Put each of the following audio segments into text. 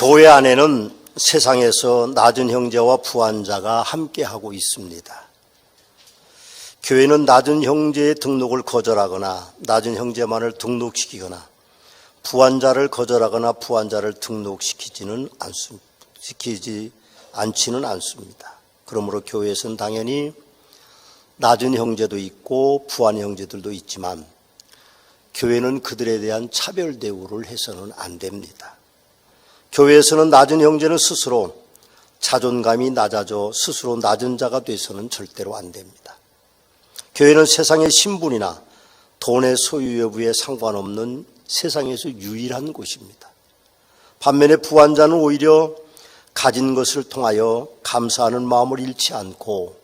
교회 안에는 세상에서 낮은 형제와 부한자가 함께하고 있습니다. 교회는 낮은 형제의 등록을 거절하거나 낮은 형제만을 등록시키거나 부한자를 거절하거나 부한자를 등록시키지 않지는 않습니다. 그러므로 교회에서는 당연히 낮은 형제도 있고 부한 형제들도 있지만 교회는 그들에 대한 차별 대우를 해서는 안 됩니다. 교회에서는 낮은 형제는 스스로 자존감이 낮아져 스스로 낮은 자가 돼서는 절대로 안 됩니다. 교회는 세상의 신분이나 돈의 소유 여부에 상관없는 세상에서 유일한 곳입니다. 반면에 부한자는 오히려 가진 것을 통하여 감사하는 마음을 잃지 않고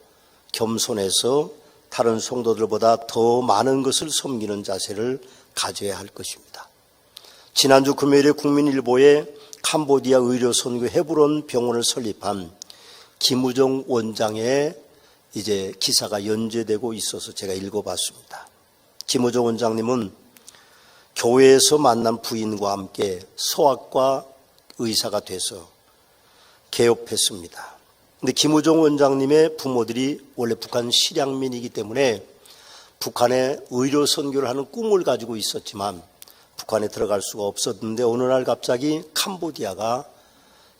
겸손해서 다른 성도들보다 더 많은 것을 섬기는 자세를 가져야 할 것입니다. 지난주 금요일에 국민일보에 캄보디아 의료선교 헤브론 병원을 설립한 김우정 원장의 이제 기사가 연재되고 있어서 제가 읽어봤습니다. 김우정 원장님은 교회에서 만난 부인과 함께 서학과 의사가 돼서 개업했습니다. 근데 김우정 원장님의 부모들이 원래 북한 실향민이기 때문에 북한에 의료 선교를 하는 꿈을 가지고 있었지만 북한에 들어갈 수가 없었는데 어느 날 갑자기 캄보디아가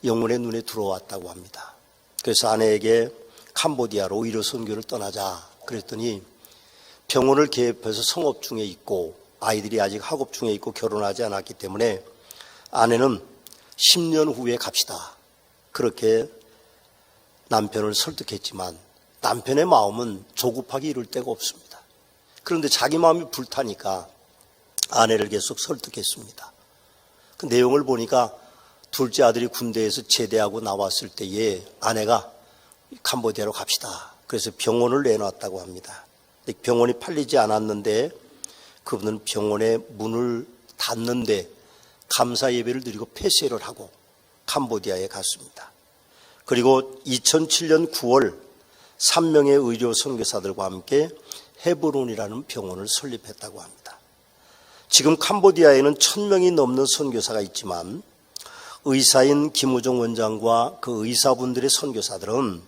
영혼의 눈에 들어왔다고 합니다. 그래서 아내에게 캄보디아로 의료 선교를 떠나자 그랬더니 병원을 개업해서 성업 중에 있고 아이들이 아직 학업 중에 있고 결혼하지 않았기 때문에 아내는 10년 후에 갑시다. 그렇게 남편을 설득했지만 남편의 마음은 조급하게 이룰 데가 없습니다. 그런데 자기 마음이 불타니까 아내를 계속 설득했습니다. 그 내용을 보니까 둘째 아들이 군대에서 제대하고 나왔을 때에 아내가 캄보디아로 갑시다. 그래서 병원을 내놨다고 합니다. 근데 병원이 팔리지 않았는데 그분은 병원의 문을 닫는데 감사 예배를 드리고 폐쇄를 하고 캄보디아에 갔습니다. 그리고 2007년 9월 3명의 의료 선교사들과 함께 헤브론이라는 병원을 설립했다고 합니다. 지금 캄보디아에는 1000명이 넘는 선교사가 있지만 의사인 김우정 원장과 그 의사분들의 선교사들은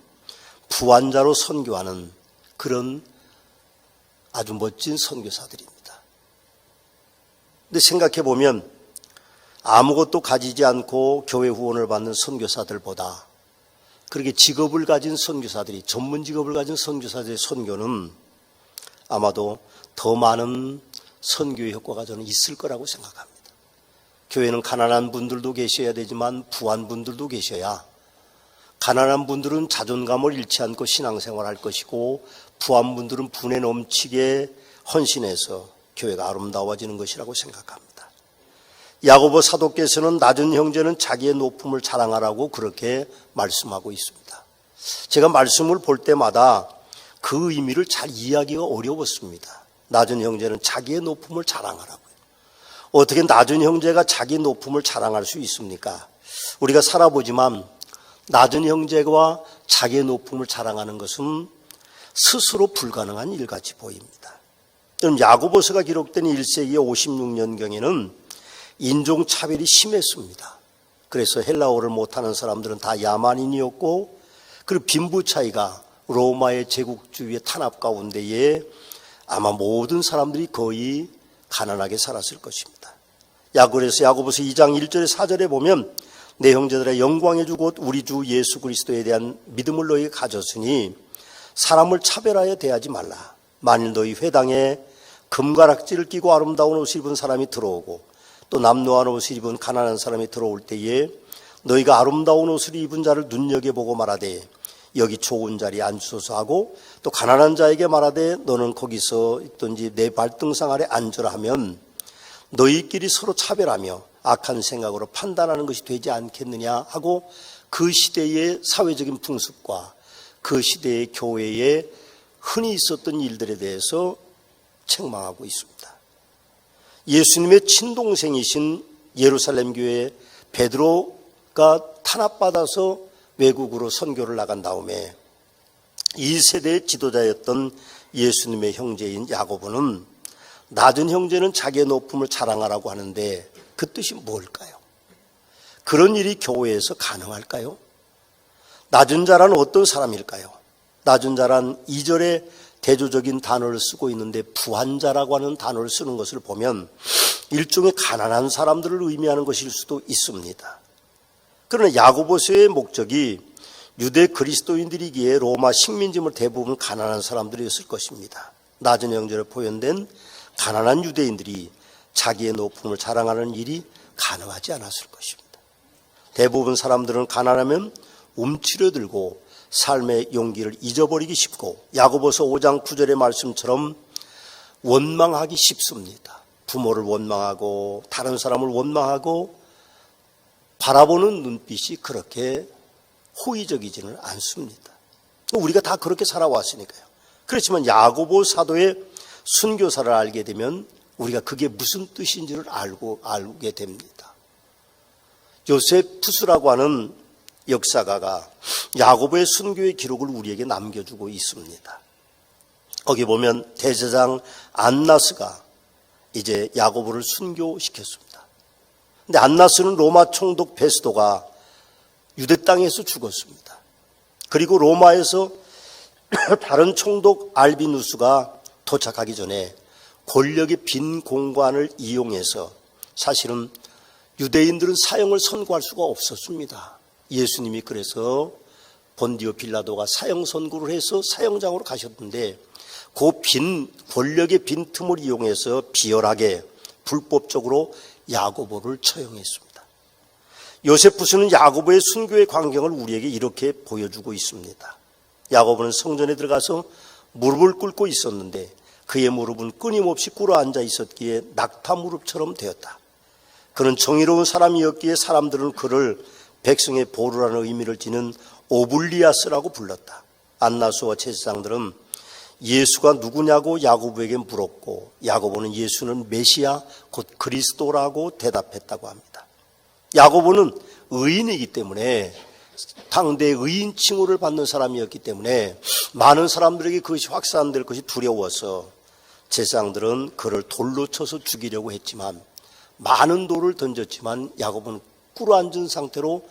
부한자로 선교하는 그런 아주 멋진 선교사들입니다. 근데 생각해 보면 아무것도 가지지 않고 교회 후원을 받는 선교사들보다 그렇게 직업을 가진 선교사들이 전문 직업을 가진 선교사들의 선교는 아마도 더 많은 선교의 효과가 저는 있을 거라고 생각합니다. 교회는 가난한 분들도 계셔야 되지만 부한 분들도 계셔야 가난한 분들은 자존감을 잃지 않고 신앙생활할 것이고 부한 분들은 분에 넘치게 헌신해서 교회가 아름다워지는 것이라고 생각합니다. 야고보 사도께서는 낮은 형제는 자기의 높음을 자랑하라고 그렇게 말씀하고 있습니다. 제가 말씀을 볼 때마다 그 의미를 잘 이해하기가 어려웠습니다. 낮은 형제는 자기의 높음을 자랑하라고요. 어떻게 낮은 형제가 자기 높음을 자랑할 수 있습니까? 우리가 살아보지만 낮은 형제와 자기의 높음을 자랑하는 것은 스스로 불가능한 일같이 보입니다. 야고보서가 기록된 1세기 56년경에는 인종차별이 심했습니다. 그래서 헬라어를 못하는 사람들은 다 야만인이었고 그리고 빈부 차이가 로마의 제국주의의 탄압 가운데에 아마 모든 사람들이 거의 가난하게 살았을 것입니다. 그래서 야고보서 2장 1절에 4절에 보면 내 형제들의 영광의 주 곧 우리 주 예수 그리스도에 대한 믿음을 너희가 가졌으니 사람을 차별하여 대하지 말라. 만일 너희 회당에 금가락지를 끼고 아름다운 옷을 입은 사람이 들어오고 또 남노한 옷을 입은 가난한 사람이 들어올 때에 너희가 아름다운 옷을 입은 자를 눈여겨보고 말하되 여기 좋은 자리에 앉으소서 하고 또 가난한 자에게 말하되 너는 거기서 있든지 내 발등상 아래 앉으라 하면 너희끼리 서로 차별하며 악한 생각으로 판단하는 것이 되지 않겠느냐 하고 그 시대의 사회적인 풍습과 그 시대의 교회에 흔히 있었던 일들에 대해서 책망하고 있습니다. 예수님의 친동생이신 예루살렘 교회 베드로가 탄압받아서 외국으로 선교를 나간 다음에 이 세대의 지도자였던 예수님의 형제인 야고보는 낮은 형제는 자기의 높음을 자랑하라고 하는데 그 뜻이 뭘까요? 그런 일이 교회에서 가능할까요? 낮은 자란 어떤 사람일까요? 낮은 자란 2절에 대조적인 단어를 쓰고 있는데 부한자라고 하는 단어를 쓰는 것을 보면 일종의 가난한 사람들을 의미하는 것일 수도 있습니다. 그러나 야고보서의 목적이 유대 그리스도인들이기에 로마 식민지물 대부분 가난한 사람들이었을 것입니다. 낮은 형제로 표현된 가난한 유대인들이 자기의 높음을 자랑하는 일이 가능하지 않았을 것입니다. 대부분 사람들은 가난하면 움츠려들고 삶의 용기를 잊어버리기 쉽고 야고보서 5장 9절의 말씀처럼 원망하기 쉽습니다. 부모를 원망하고 다른 사람을 원망하고 바라보는 눈빛이 그렇게 호의적이지는 않습니다. 우리가 다 그렇게 살아왔으니까요. 그렇지만 야고보 사도의 순교사를 알게 되면 우리가 그게 무슨 뜻인지를 알게 됩니다. 요세푸스라고 하는 역사가가 야고보의 순교의 기록을 우리에게 남겨주고 있습니다. 거기 보면 대제사장 안나스가 이제 야고보를 순교시켰습니다. 근데 안나스는 로마 총독 베스도가 유대 땅에서 죽었습니다. 그리고 로마에서 다른 총독 알비누스가 도착하기 전에 권력의 빈 공간을 이용해서 사실은 유대인들은 사형을 선고할 수가 없었습니다. 예수님이 그래서 본디오 빌라도가 사형 선고를 해서 사형장으로 가셨는데 그 권력의 빈틈을 이용해서 비열하게 불법적으로 야고보를 처형했습니다. 요세푸스는 야고보의 순교의 광경을 우리에게 이렇게 보여주고 있습니다. 야고보는 성전에 들어가서 무릎을 꿇고 있었는데 그의 무릎은 끊임없이 꿇어앉아 있었기에 낙타 무릎처럼 되었다. 그는 정의로운 사람이었기에 사람들은 그를 백성의 보루라는 의미를 지닌 오블리아스라고 불렀다. 안나스와 제사장들은 예수가 누구냐고 야고보에게 물었고 야고보는 예수는 메시아 곧 그리스도라고 대답했다고 합니다. 야고보는 의인이기 때문에 당대의 의인 칭호를 받는 사람이었기 때문에 많은 사람들에게 그것이 확산될 것이 두려워서 제사장들은 그를 돌로 쳐서 죽이려고 했지만 많은 돌을 던졌지만 야고보는 꿇어앉은 상태로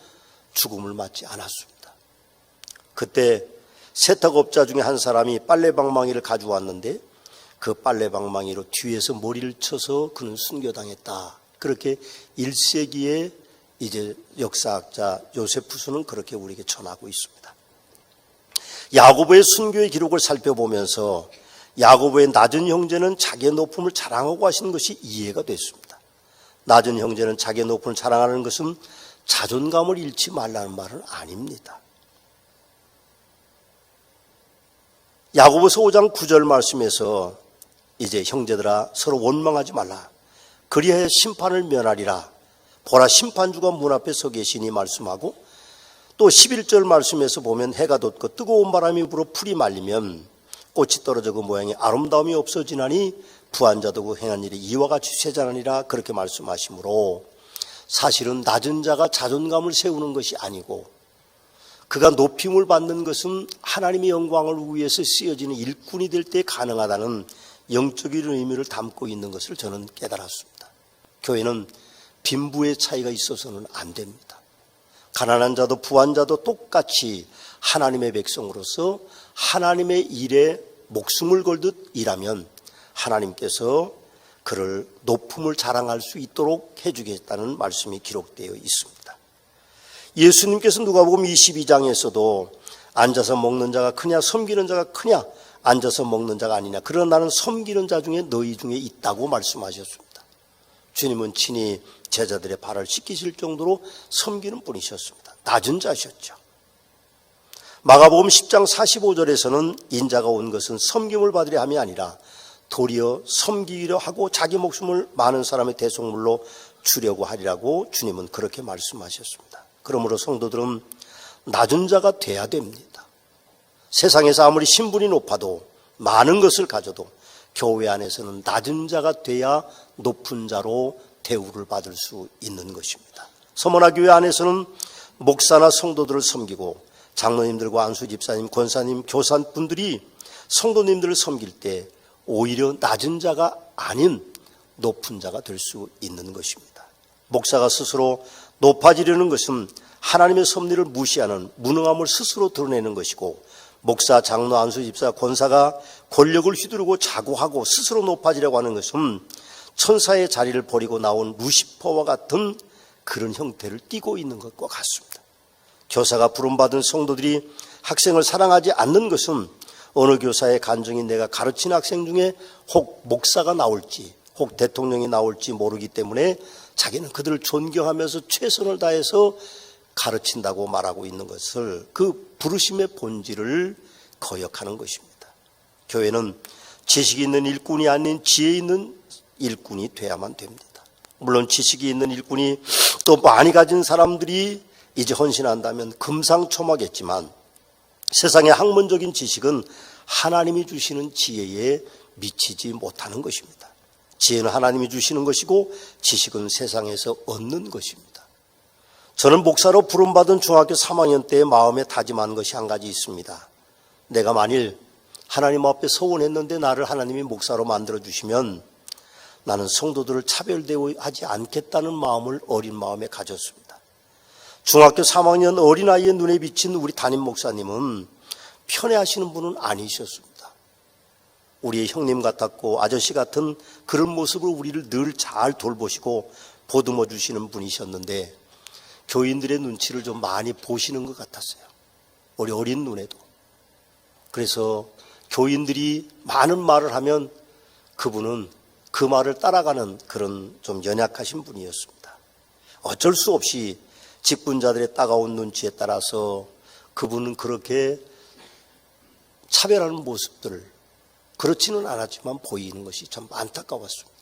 죽음을 맞지 않았습니다. 그때 세탁업자 중에 한 사람이 빨래방망이를 가져왔는데 그 빨래방망이로 뒤에서 머리를 쳐서 그는 순교당했다. 그렇게 1세기에 이제 역사학자 요세푸스는 그렇게 우리에게 전하고 있습니다. 야고보의 순교의 기록을 살펴보면서 야고보의 낮은 형제는 자기의 높음을 자랑하고 하시는 것이 이해가 됐습니다. 낮은 형제는 자기의 높음을 자랑하는 것은 자존감을 잃지 말라는 말은 아닙니다. 야고보서 5장 9절 말씀에서 이제 형제들아 서로 원망하지 말라. 그리하여 심판을 면하리라. 보라 심판주가 문 앞에 서 계시니 말씀하고 또 11절 말씀에서 보면 해가 돋고 뜨거운 바람이 불어 풀이 말리면 꽃이 떨어져 그 모양이 아름다움이 없어지나니 부한 자도 그 행한 일이 이와 같이 쇠잔하니라 그렇게 말씀하시므로 사실은 낮은 자가 자존감을 세우는 것이 아니고 그가 높임을 받는 것은 하나님의 영광을 위해서 쓰여지는 일꾼이 될 때 가능하다는 영적인 의미를 담고 있는 것을 저는 깨달았습니다. 교회는 빈부의 차이가 있어서는 안 됩니다. 가난한 자도 부한 자도 똑같이 하나님의 백성으로서 하나님의 일에 목숨을 걸듯 일하면 하나님께서 그를 높음을 자랑할 수 있도록 해주겠다는 말씀이 기록되어 있습니다. 예수님께서 누가복음 22장에서도 앉아서 먹는 자가 크냐 섬기는 자가 크냐 앉아서 먹는 자가 아니냐 그러나 나는 섬기는 자 중에 너희 중에 있다고 말씀하셨습니다. 주님은 친히 제자들의 발을 씻기실 정도로 섬기는 분이셨습니다. 낮은 자셨죠. 마가복음 10장 45절에서는 인자가 온 것은 섬김을 받으려 함이 아니라 도리어 섬기려 하고 자기 목숨을 많은 사람의 대속물로 주려고 하리라고 주님은 그렇게 말씀하셨습니다. 그러므로 성도들은 낮은 자가 돼야 됩니다. 세상에서 아무리 신분이 높아도 많은 것을 가져도 교회 안에서는 낮은 자가 돼야 높은 자로 대우를 받을 수 있는 것입니다. 서머나 교회 안에서는 목사나 성도들을 섬기고 장로님들과 안수 집사님, 권사님, 교사분들이 성도님들을 섬길 때 오히려 낮은 자가 아닌 높은 자가 될 수 있는 것입니다. 목사가 스스로 높아지려는 것은 하나님의 섭리를 무시하는 무능함을 스스로 드러내는 것이고, 목사, 장로, 안수, 집사, 권사가 권력을 휘두르고 자고하고 스스로 높아지려고 하는 것은 천사의 자리를 버리고 나온 루시퍼와 같은 그런 형태를 띠고 있는 것과 같습니다. 교사가 부름받은 성도들이 학생을 사랑하지 않는 것은 어느 교사의 간증이 내가 가르친 학생 중에 혹 목사가 나올지 혹 대통령이 나올지 모르기 때문에 자기는 그들을 존경하면서 최선을 다해서 가르친다고 말하고 있는 것을, 그 부르심의 본질을 거역하는 것입니다. 교회는 지식이 있는 일꾼이 아닌 지혜 있는 일꾼이 돼야만 됩니다. 물론 지식이 있는 일꾼이 또 많이 가진 사람들이 이제 헌신한다면 금상첨화겠지만, 세상의 학문적인 지식은 하나님이 주시는 지혜에 미치지 못하는 것입니다. 지혜는 하나님이 주시는 것이고 지식은 세상에서 얻는 것입니다. 저는 목사로 부름받은 중학교 3학년 때의 마음에 다짐한 것이 한 가지 있습니다. 내가 만일 하나님 앞에 서원했는데 나를 하나님이 목사로 만들어주시면 나는 성도들을 차별대우하지 않겠다는 마음을 어린 마음에 가졌습니다. 중학교 3학년 어린아이의 눈에 비친 우리 담임 목사님은 편애하시는 분은 아니셨습니다. 우리의 형님 같았고 아저씨 같은 그런 모습으로 우리를 늘 잘 돌보시고 보듬어 주시는 분이셨는데, 교인들의 눈치를 좀 많이 보시는 것 같았어요. 우리 어린 눈에도. 그래서 교인들이 많은 말을 하면 그분은 그 말을 따라가는 그런 좀 연약하신 분이었습니다. 어쩔 수 없이 직분자들의 따가운 눈치에 따라서 그분은 그렇게 차별하는 모습들을, 그렇지는 않았지만 보이는 것이 참 안타까웠습니다.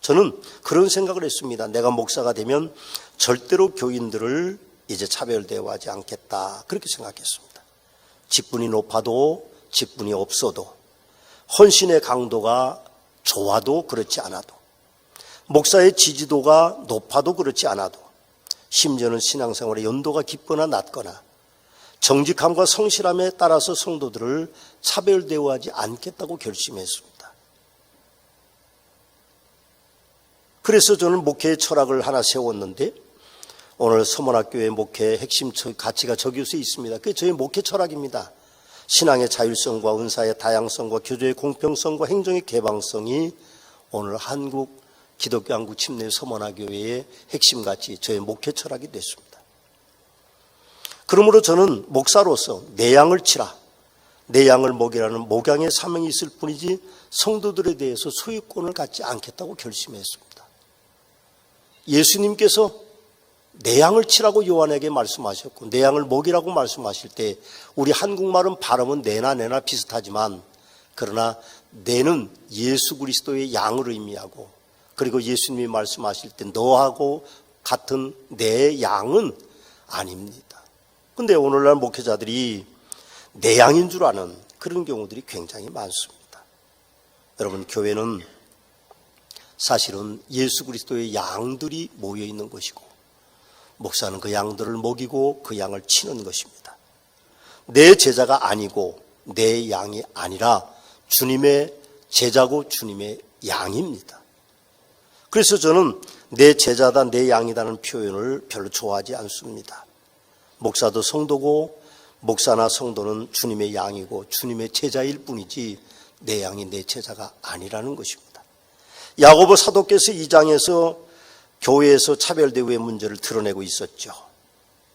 저는 그런 생각을 했습니다. 내가 목사가 되면 절대로 교인들을 이제 차별 대우하지 않겠다, 그렇게 생각했습니다. 직분이 높아도 직분이 없어도, 헌신의 강도가 좋아도 그렇지 않아도, 목사의 지지도가 높아도 그렇지 않아도, 심지어는 신앙생활의 연도가 깊거나 낮거나 정직함과 성실함에 따라서 성도들을 차별 대우하지 않겠다고 결심했습니다. 그래서 저는 목회의 철학을 하나 세웠는데, 오늘 서문학교의 목회의 핵심 가치가 저기에 있습니다. 그게 저희 목회 철학입니다. 신앙의 자율성과 은사의 다양성과 교조의 공평성과 행정의 개방성이 오늘 한국 기독교 한국 침례 서문학교의 핵심 가치, 저의 목회 철학이 됐습니다. 그러므로 저는 목사로서 내 양을 치라, 내 양을 먹이라는 목양의 사명이 있을 뿐이지 성도들에 대해서 소유권을 갖지 않겠다고 결심했습니다. 예수님께서 내 양을 치라고 요한에게 말씀하셨고 내 양을 먹이라고 말씀하실 때, 우리 한국말은 발음은 내나 비슷하지만, 그러나 내는 예수 그리스도의 양을 의미하고, 그리고 예수님이 말씀하실 때 너하고 같은 내 양은 아닙니다. 그런데 오늘날 목회자들이 내 양인 줄 아는 그런 경우들이 굉장히 많습니다. 여러분, 교회는 사실은 예수 그리스도의 양들이 모여 있는 것이고, 목사는 그 양들을 먹이고 그 양을 치는 것입니다. 내 제자가 아니고 내 양이 아니라 주님의 제자고 주님의 양입니다. 그래서 저는 내 제자다, 내 양이다는 표현을 별로 좋아하지 않습니다. 목사도 성도고 목사나 성도는 주님의 양이고 주님의 제자일 뿐이지 내 양이 내 제자가 아니라는 것입니다. 야고보 사도께서 2장에서 교회에서 차별대우의 문제를 드러내고 있었죠.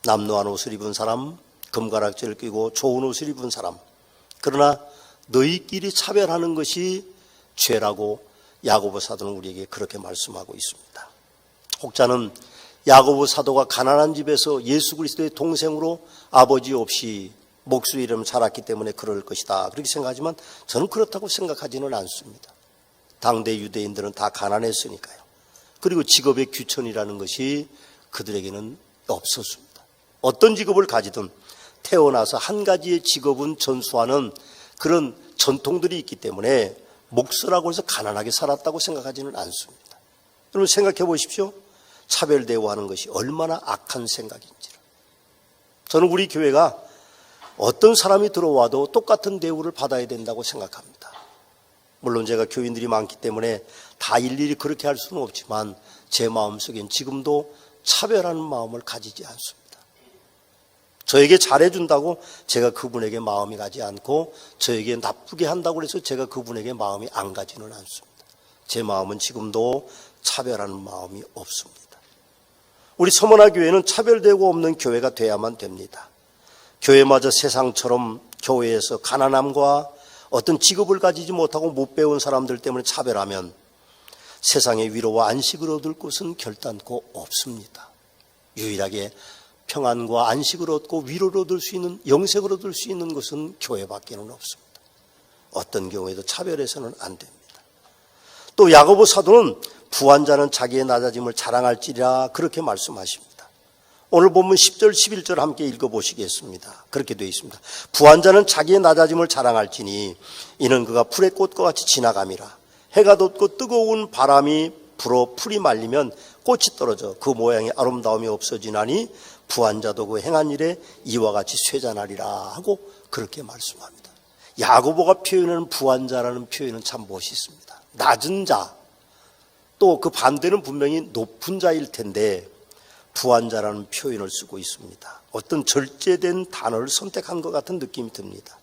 남루한 옷을 입은 사람, 금가락지를 끼고 좋은 옷을 입은 사람, 그러나 너희끼리 차별하는 것이 죄라고 야고보 사도는 우리에게 그렇게 말씀하고 있습니다. 혹자는 야고보 사도가 가난한 집에서 예수 그리스도의 동생으로 아버지 없이 목수 이름 자랐기 때문에 그럴 것이다, 그렇게 생각하지만 저는 그렇다고 생각하지는 않습니다. 당대 유대인들은 다 가난했으니까요. 그리고 직업의 귀천이라는 것이 그들에게는 없었습니다. 어떤 직업을 가지든 태어나서 한 가지의 직업은 전수하는 그런 전통들이 있기 때문에 목수라고 해서 가난하게 살았다고 생각하지는 않습니다. 여러분 생각해 보십시오. 차별 대우하는 것이 얼마나 악한 생각인지를. 저는 우리 교회가 어떤 사람이 들어와도 똑같은 대우를 받아야 된다고 생각합니다. 물론 제가 교인들이 많기 때문에 다 일일이 그렇게 할 수는 없지만 제 마음속엔 지금도 차별하는 마음을 가지지 않습니다. 저에게 잘해준다고 제가 그분에게 마음이 가지 않고 저에게 나쁘게 한다고 해서 제가 그분에게 마음이 안 가지는 않습니다. 제 마음은 지금도 차별하는 마음이 없습니다. 우리 서머나 교회는 차별되고 없는 교회가 돼야만 됩니다. 교회마저 세상처럼 교회에서 가난함과 어떤 직업을 가지지 못하고 못 배운 사람들 때문에 차별하면 세상의 위로와 안식을 얻을 곳은 결단코 없습니다. 유일하게 평안과 안식을 얻고 위로를 얻을 수 있는, 영생을 얻을 수 있는 것은 교회밖에는 없습니다. 어떤 경우에도 차별해서는 안 됩니다. 또 야고보 사도는 부한 자는 자기의 낮아짐을 자랑할지라 그렇게 말씀하십니다. 오늘 본문 10절 11절 함께 읽어보시겠습니다. 그렇게 되어 있습니다. 부한 자는 자기의 낮아짐을 자랑할지니 이는 그가 풀의 꽃과 같이 지나감이라. 해가 돋고 뜨거운 바람이 불어 풀이 말리면 꽃이 떨어져 그 모양의 아름다움이 없어지나니 부한 자도 그 행한 일에 이와 같이 쇠잔하리라 하고 그렇게 말씀합니다. 야고보가 표현하는 부한 자라는 표현은 참 멋있습니다. 낮은 자, 또 그 반대는 분명히 높은 자일 텐데 부한 자라는 표현을 쓰고 있습니다. 어떤 절제된 단어를 선택한 것 같은 느낌이 듭니다.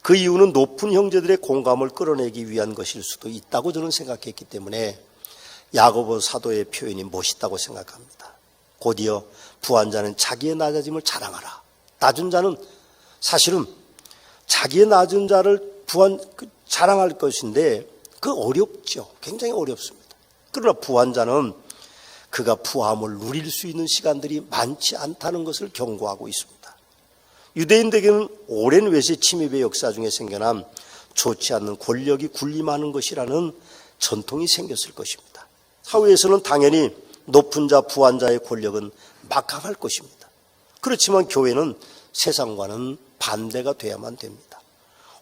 그 이유는 높은 형제들의 공감을 끌어내기 위한 것일 수도 있다고 저는 생각했기 때문에 야고보 사도의 표현이 멋있다고 생각합니다. 곧이어 부한 자는 자기의 낮아짐을 자랑하라. 낮은 자는 사실은 자기의 낮은 자를 자랑할 것인데 그 어렵죠. 굉장히 어렵습니다. 그러나 부한 자는 그가 부함을 누릴 수 있는 시간들이 많지 않다는 것을 경고하고 있습니다. 유대인들에게는 오랜 외세 침입의 역사 중에 생겨난 좋지 않는 권력이 군림하는 것이라는 전통이 생겼을 것입니다. 사회에서는 당연히 높은 자, 부한 자의 권력은 막강할 것입니다. 그렇지만 교회는 세상과는 반대가 돼야만 됩니다.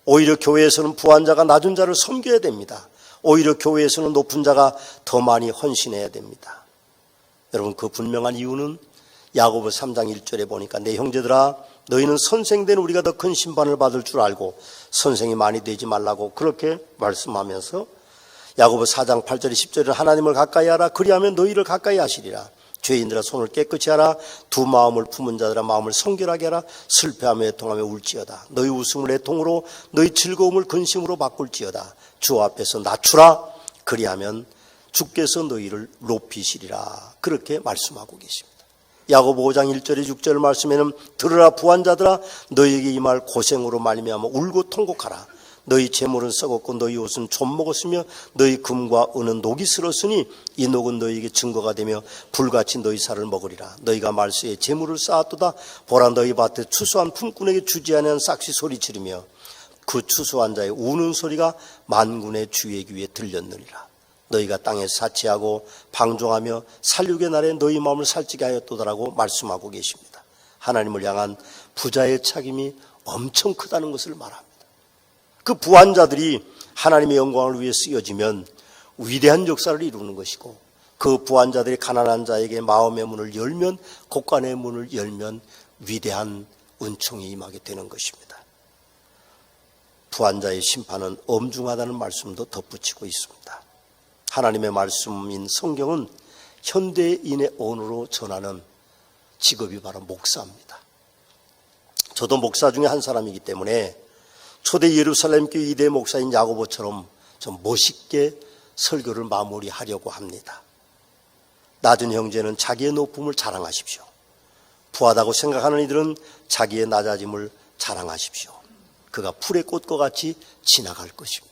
오히려 교회에서는 부한 자가 낮은 자를 섬겨야 됩니다. 오히려 교회에서는 높은 자가 더 많이 헌신해야 됩니다. 여러분, 그 분명한 이유는 야고보 3장 1절에 보니까 내 형제들아 너희는 선생된 우리가 더 큰 심판을 받을 줄 알고 선생이 많이 되지 말라고 그렇게 말씀하면서 야고보 4장 8절에 10절에 하나님을 가까이 하라. 그리하면 너희를 가까이 하시리라. 죄인들아 손을 깨끗이 하라. 두 마음을 품은 자들아 마음을 성결하게 하라. 슬퍼하며 애통하며 울지어다. 너희 웃음을 애통으로 너희 즐거움을 근심으로 바꿀지어다. 주 앞에서 낮추라. 그리하면 주께서 너희를 높이시리라. 그렇게 말씀하고 계십니다. 야고보 5장 1절에 6절 말씀에는 들으라 부한 자들아 너희에게 임할 고생으로 말미암아 울고 통곡하라. 너희 재물은 썩었고 너희 옷은 좀 먹었으며 너희 금과 은은 녹이 슬었으니 이 녹은 너희에게 증거가 되며 불같이 너희 살을 먹으리라. 너희가 말세에 재물을 쌓았도다. 보라 너희 밭에 추수한 품꾼에게 주지 아니한 싹시 소리치르며 그 추수한 자의 우는 소리가 만군의 주의 귀에 들렸느니라. 너희가 땅에 사치하고 방종하며 살육의 날에 너희 마음을 살찌게 하였도다라고 말씀하고 계십니다. 하나님을 향한 부자의 책임이 엄청 크다는 것을 말합니다. 그 부한 자들이 하나님의 영광을 위해 쓰여지면 위대한 역사를 이루는 것이고 그 부한 자들이 가난한 자에게 마음의 문을 열면 곳간의 문을 열면 위대한 은총이 임하게 되는 것입니다. 부한 자의 심판은 엄중하다는 말씀도 덧붙이고 있습니다. 하나님의 말씀인 성경은 현대인의 언어로 전하는 직업이 바로 목사입니다. 저도 목사 중에 한 사람이기 때문에 초대 예루살렘 교회 2대 목사인 야고보처럼 좀 멋있게 설교를 마무리하려고 합니다. 낮은 형제는 자기의 높음을 자랑하십시오. 부하다고 생각하는 이들은 자기의 낮아짐을 자랑하십시오. 그가 풀의 꽃과 같이 지나갈 것입니다.